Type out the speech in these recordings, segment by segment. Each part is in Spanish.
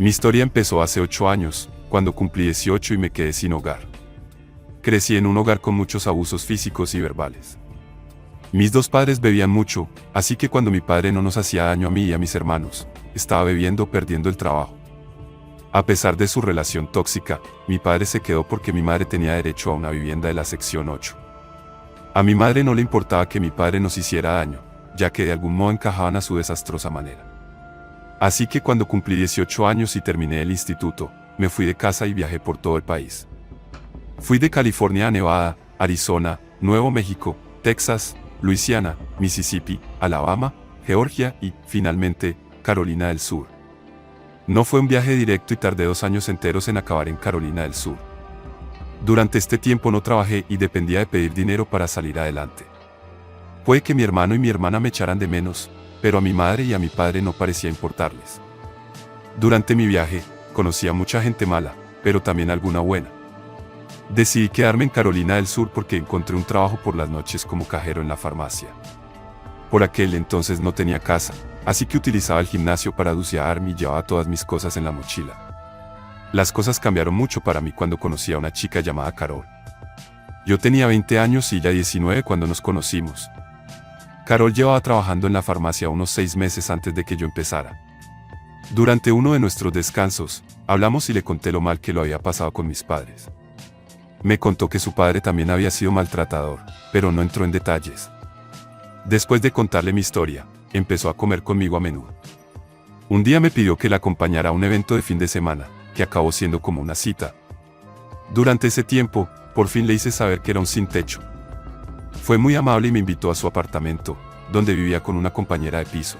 Mi historia empezó hace 8 años, cuando cumplí 18 y me quedé sin hogar. Crecí en un hogar con muchos abusos físicos y verbales. Mis dos padres bebían mucho, así que cuando mi padre no nos hacía daño a mí y a mis hermanos, estaba bebiendo o perdiendo el trabajo. A pesar de su relación tóxica, mi padre se quedó porque mi madre tenía derecho a una vivienda de la sección 8. A mi madre no le importaba que mi padre nos hiciera daño, ya que de algún modo encajaban a su desastrosa manera. Así que cuando cumplí 18 años y terminé el instituto, me fui de casa y viajé por todo el país. Fui de California a Nevada, Arizona, Nuevo México, Texas, Luisiana, Mississippi, Alabama, Georgia y, finalmente, Carolina del Sur. No fue un viaje directo y tardé 2 años enteros en acabar en Carolina del Sur. Durante este tiempo no trabajé y dependía de pedir dinero para salir adelante. Puede que mi hermano y mi hermana me echaran de menos, pero a mi madre y a mi padre no parecía importarles. Durante mi viaje, conocí a mucha gente mala, pero también alguna buena. Decidí quedarme en Carolina del Sur porque encontré un trabajo por las noches como cajero en la farmacia. Por aquel entonces no tenía casa, así que utilizaba el gimnasio para duciarme y llevaba todas mis cosas en la mochila. Las cosas cambiaron mucho para mí cuando conocí a una chica llamada Carol. Yo tenía 20 años y ella 19 cuando nos conocimos. Carol llevaba trabajando en la farmacia unos 6 meses antes de que yo empezara. Durante uno de nuestros descansos, hablamos y le conté lo mal que lo había pasado con mis padres. Me contó que su padre también había sido maltratador, pero no entró en detalles. Después de contarle mi historia, empezó a comer conmigo a menudo. Un día me pidió que la acompañara a un evento de fin de semana, que acabó siendo como una cita. Durante ese tiempo, por fin le hice saber que era un sin techo. Fue muy amable y me invitó a su apartamento, donde vivía con una compañera de piso.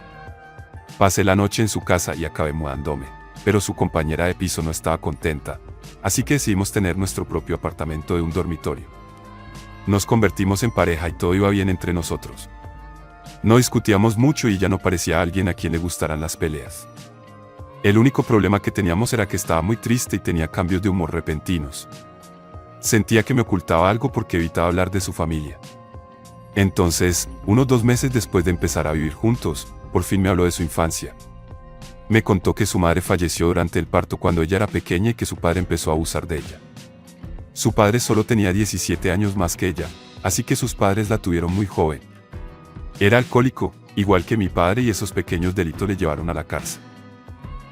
Pasé la noche en su casa y acabé mudándome, pero su compañera de piso no estaba contenta, así que decidimos tener nuestro propio apartamento de un dormitorio. Nos convertimos en pareja y todo iba bien entre nosotros. No discutíamos mucho y ella no parecía alguien a quien le gustaran las peleas. El único problema que teníamos era que estaba muy triste y tenía cambios de humor repentinos. Sentía que me ocultaba algo porque evitaba hablar de su familia. Entonces, unos 2 meses después de empezar a vivir juntos, por fin me habló de su infancia. Me contó que su madre falleció durante el parto cuando ella era pequeña y que su padre empezó a abusar de ella. Su padre solo tenía 17 años más que ella, así que sus padres la tuvieron muy joven. Era alcohólico, igual que mi padre, y esos pequeños delitos le llevaron a la cárcel.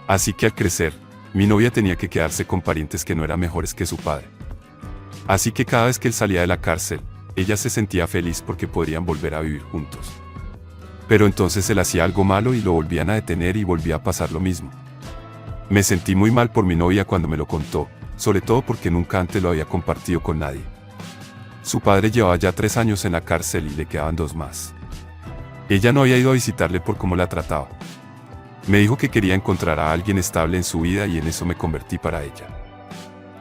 Así que al crecer, mi novia tenía que quedarse con parientes que no eran mejores que su padre. Así que cada vez que él salía de la cárcel, ella se sentía feliz porque podrían volver a vivir juntos. Pero entonces él hacía algo malo y lo volvían a detener y volvía a pasar lo mismo. Me sentí muy mal por mi novia cuando me lo contó, sobre todo porque nunca antes lo había compartido con nadie. Su padre llevaba ya 3 años en la cárcel y le quedaban 2 más. Ella no había ido a visitarle por cómo la trataba. Me dijo que quería encontrar a alguien estable en su vida y en eso me convertí para ella.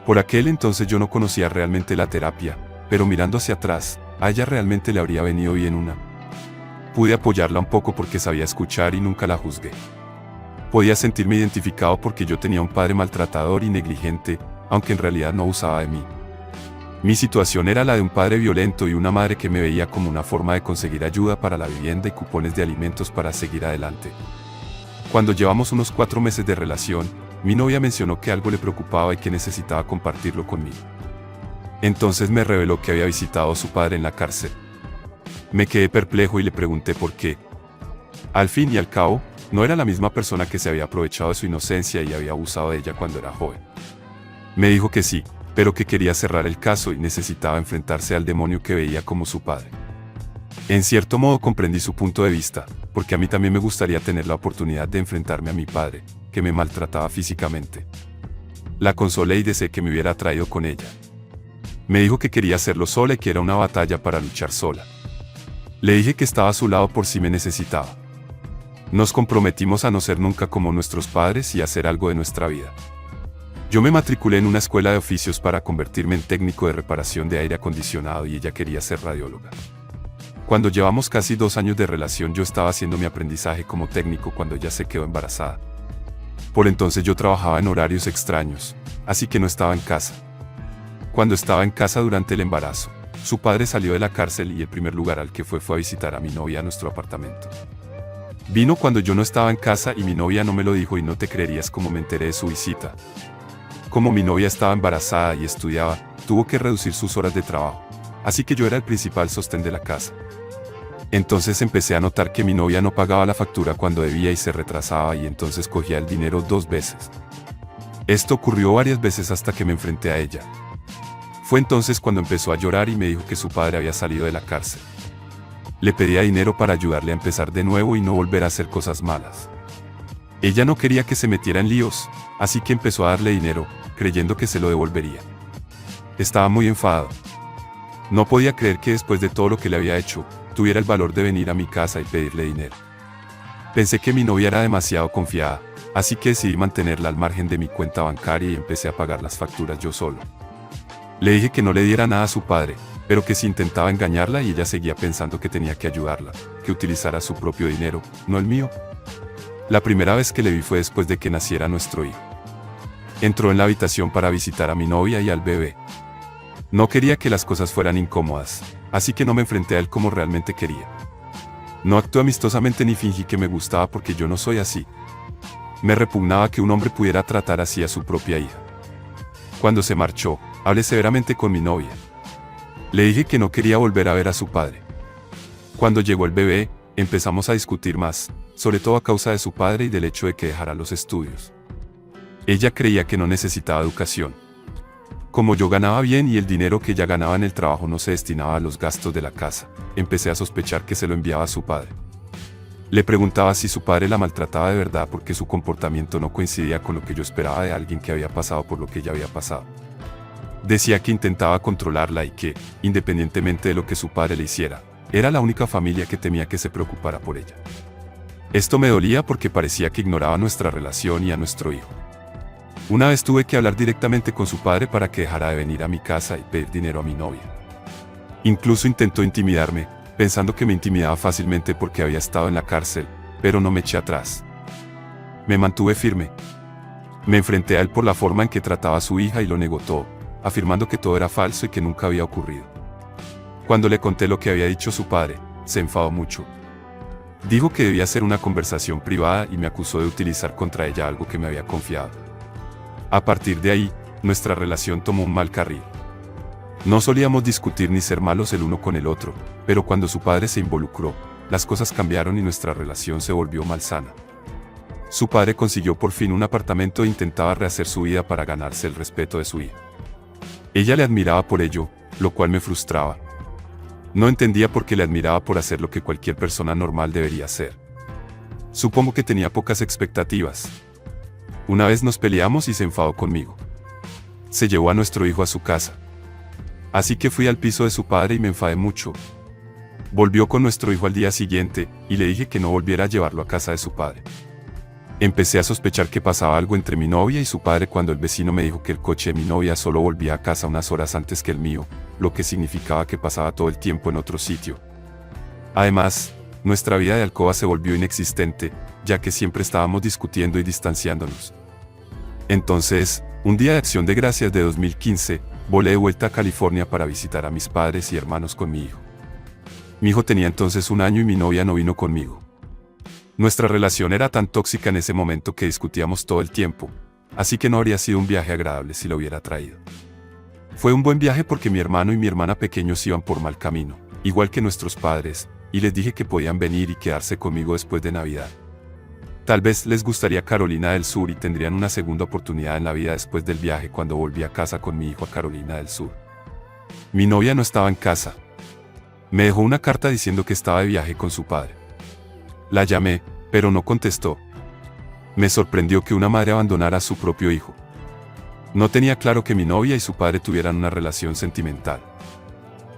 Por aquel entonces yo no conocía realmente la terapia, pero mirando hacia atrás, a ella realmente le habría venido bien una. Pude apoyarla un poco porque sabía escuchar y nunca la juzgué. Podía sentirme identificado porque yo tenía un padre maltratador y negligente, aunque en realidad no abusaba de mí. Mi situación era la de un padre violento y una madre que me veía como una forma de conseguir ayuda para la vivienda y cupones de alimentos para seguir adelante. Cuando llevamos unos 4 meses de relación, mi novia mencionó que algo le preocupaba y que necesitaba compartirlo conmigo. Entonces me reveló que había visitado a su padre en la cárcel. Me quedé perplejo y le pregunté por qué. Al fin y al cabo, no era la misma persona que se había aprovechado de su inocencia y había abusado de ella cuando era joven. Me dijo que sí, pero que quería cerrar el caso y necesitaba enfrentarse al demonio que veía como su padre. En cierto modo comprendí su punto de vista, porque a mí también me gustaría tener la oportunidad de enfrentarme a mi padre, que me maltrataba físicamente. La consolé y deseé que me hubiera traído con ella. Me dijo que quería hacerlo sola y que era una batalla para luchar sola. Le dije que estaba a su lado por si me necesitaba. Nos comprometimos a no ser nunca como nuestros padres y a hacer algo de nuestra vida. Yo me matriculé en una escuela de oficios para convertirme en técnico de reparación de aire acondicionado y ella quería ser radióloga. Cuando llevamos casi 2 años de relación yo estaba haciendo mi aprendizaje como técnico cuando ella se quedó embarazada. Por entonces yo trabajaba en horarios extraños, así que no estaba en casa. Cuando estaba en casa durante el embarazo, su padre salió de la cárcel y el primer lugar al que fue a visitar a mi novia a nuestro apartamento. Vino cuando yo no estaba en casa y mi novia no me lo dijo y no te creerías cómo me enteré de su visita. Como mi novia estaba embarazada y estudiaba, tuvo que reducir sus horas de trabajo. Así que yo era el principal sostén de la casa. Entonces empecé a notar que mi novia no pagaba la factura cuando debía y se retrasaba y entonces cogía el dinero 2 veces. Esto ocurrió varias veces hasta que me enfrenté a ella. Fue entonces cuando empezó a llorar y me dijo que su padre había salido de la cárcel. Le pedía dinero para ayudarle a empezar de nuevo y no volver a hacer cosas malas. Ella no quería que se metiera en líos, así que empezó a darle dinero, creyendo que se lo devolvería. Estaba muy enfadado. No podía creer que después de todo lo que le había hecho, tuviera el valor de venir a mi casa y pedirle dinero. Pensé que mi novia era demasiado confiada, así que decidí mantenerla al margen de mi cuenta bancaria y empecé a pagar las facturas yo solo. Le dije que no le diera nada a su padre, pero que si intentaba engañarla y ella seguía pensando que tenía que ayudarla, que utilizara su propio dinero, no el mío. La primera vez que le vi fue después de que naciera nuestro hijo. Entró en la habitación para visitar a mi novia y al bebé. No quería que las cosas fueran incómodas, así que no me enfrenté a él como realmente quería. No actué amistosamente ni fingí que me gustaba porque yo no soy así. Me repugnaba que un hombre pudiera tratar así a su propia hija. Cuando se marchó, hablé severamente con mi novia. Le dije que no quería volver a ver a su padre. Cuando llegó el bebé, empezamos a discutir más, sobre todo a causa de su padre y del hecho de que dejara los estudios. Ella creía que no necesitaba educación. Como yo ganaba bien y el dinero que ella ganaba en el trabajo no se destinaba a los gastos de la casa, empecé a sospechar que se lo enviaba a su padre. Le preguntaba si su padre la maltrataba de verdad porque su comportamiento no coincidía con lo que yo esperaba de alguien que había pasado por lo que ella había pasado. Decía que intentaba controlarla y que, independientemente de lo que su padre le hiciera, era la única familia que temía que se preocupara por ella. Esto me dolía porque parecía que ignoraba nuestra relación y a nuestro hijo. Una vez tuve que hablar directamente con su padre para que dejara de venir a mi casa y pedir dinero a mi novia. Incluso intentó intimidarme, pensando que me intimidaba fácilmente porque había estado en la cárcel, pero no me eché atrás. Me mantuve firme. Me enfrenté a él por la forma en que trataba a su hija y lo negó todo, afirmando que todo era falso y que nunca había ocurrido. Cuando le conté lo que había dicho su padre, se enfadó mucho. Dijo que debía ser una conversación privada y me acusó de utilizar contra ella algo que me había confiado. A partir de ahí, nuestra relación tomó un mal carril. No solíamos discutir ni ser malos el uno con el otro, pero cuando su padre se involucró, las cosas cambiaron y nuestra relación se volvió malsana. Su padre consiguió por fin un apartamento e intentaba rehacer su vida para ganarse el respeto de su hija. Ella le admiraba por ello, lo cual me frustraba. No entendía por qué le admiraba por hacer lo que cualquier persona normal debería hacer. Supongo que tenía pocas expectativas. Una vez nos peleamos y se enfadó conmigo. Se llevó a nuestro hijo a su casa. Así que fui al piso de su padre y me enfadé mucho. Volvió con nuestro hijo al día siguiente, y le dije que no volviera a llevarlo a casa de su padre. Empecé a sospechar que pasaba algo entre mi novia y su padre cuando el vecino me dijo que el coche de mi novia solo volvía a casa unas horas antes que el mío, lo que significaba que pasaba todo el tiempo en otro sitio. Además, nuestra vida de alcoba se volvió inexistente, ya que siempre estábamos discutiendo y distanciándonos. Entonces, un día de Acción de Gracias de 2015, volé de vuelta a California para visitar a mis padres y hermanos con mi hijo. Mi hijo tenía entonces 1 año y mi novia no vino conmigo. Nuestra relación era tan tóxica en ese momento que discutíamos todo el tiempo, así que no habría sido un viaje agradable si lo hubiera traído. Fue un buen viaje porque mi hermano y mi hermana pequeños iban por mal camino, igual que nuestros padres, y les dije que podían venir y quedarse conmigo después de Navidad. Tal vez les gustaría Carolina del Sur y tendrían una segunda oportunidad en la vida después del viaje cuando volví a casa con mi hijo a Carolina del Sur. Mi novia no estaba en casa. Me dejó una carta diciendo que estaba de viaje con su padre. La llamé, pero no contestó. Me sorprendió que una madre abandonara a su propio hijo. No tenía claro que mi novia y su padre tuvieran una relación sentimental.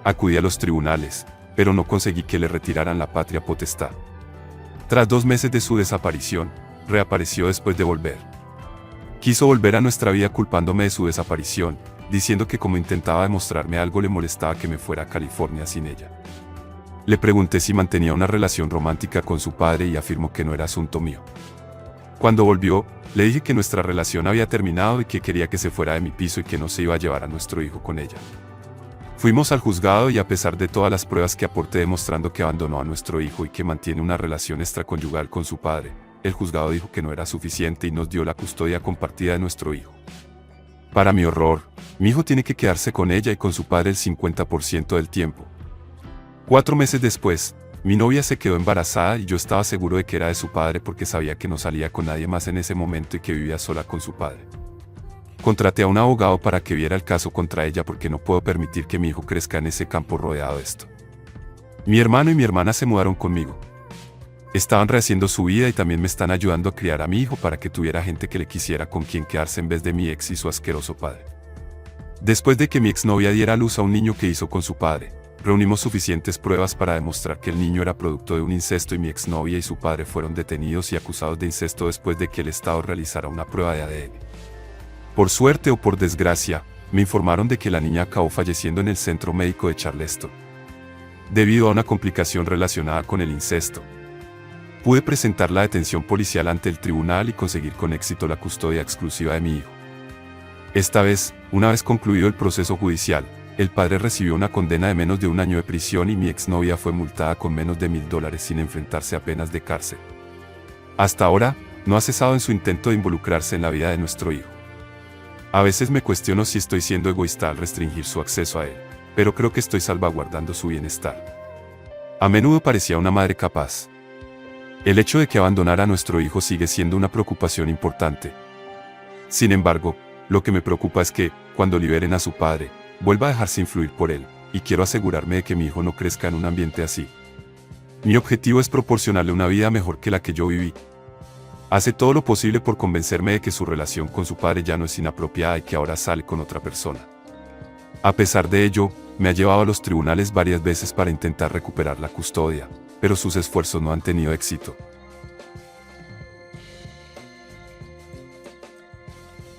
Acudí a los tribunales, pero no conseguí que le retiraran la patria potestad. Tras 2 meses de su desaparición, reapareció después de volver. Quiso volver a nuestra vida culpándome de su desaparición, diciendo que como intentaba demostrarme algo le molestaba que me fuera a California sin ella. Le pregunté si mantenía una relación romántica con su padre y afirmó que no era asunto mío. Cuando volvió, le dije que nuestra relación había terminado y que quería que se fuera de mi piso y que no se iba a llevar a nuestro hijo con ella. Fuimos al juzgado y a pesar de todas las pruebas que aporté demostrando que abandonó a nuestro hijo y que mantiene una relación extraconyugal con su padre, el juzgado dijo que no era suficiente y nos dio la custodia compartida de nuestro hijo. Para mi horror, mi hijo tiene que quedarse con ella y con su padre el 50% del tiempo. 4 meses después, mi novia se quedó embarazada y yo estaba seguro de que era de su padre porque sabía que no salía con nadie más en ese momento y que vivía sola con su padre. Contraté a un abogado para que viera el caso contra ella porque no puedo permitir que mi hijo crezca en ese campo rodeado de esto. Mi hermano y mi hermana se mudaron conmigo. Estaban rehaciendo su vida y también me están ayudando a criar a mi hijo para que tuviera gente que le quisiera con quien quedarse en vez de mi ex y su asqueroso padre. Después de que mi exnovia diera a luz a un niño que hizo con su padre, reunimos suficientes pruebas para demostrar que el niño era producto de un incesto y mi exnovia y su padre fueron detenidos y acusados de incesto después de que el Estado realizara una prueba de ADN. Por suerte o por desgracia, me informaron de que la niña acabó falleciendo en el centro médico de Charleston, debido a una complicación relacionada con el incesto. Pude presentar la detención policial ante el tribunal y conseguir con éxito la custodia exclusiva de mi hijo. Esta vez, una vez concluido el proceso judicial, el padre recibió una condena de menos de 1 año de prisión y mi exnovia fue multada con menos de $1,000 sin enfrentarse a penas de cárcel. Hasta ahora, no ha cesado en su intento de involucrarse en la vida de nuestro hijo. A veces me cuestiono si estoy siendo egoísta al restringir su acceso a él, pero creo que estoy salvaguardando su bienestar. A menudo parecía una madre capaz. El hecho de que abandonara a nuestro hijo sigue siendo una preocupación importante. Sin embargo, lo que me preocupa es que, cuando liberen a su padre, vuelva a dejarse influir por él, y quiero asegurarme de que mi hijo no crezca en un ambiente así. Mi objetivo es proporcionarle una vida mejor que la que yo viví. Hace todo lo posible por convencerme de que su relación con su padre ya no es inapropiada y que ahora sale con otra persona. A pesar de ello, me ha llevado a los tribunales varias veces para intentar recuperar la custodia, pero sus esfuerzos no han tenido éxito.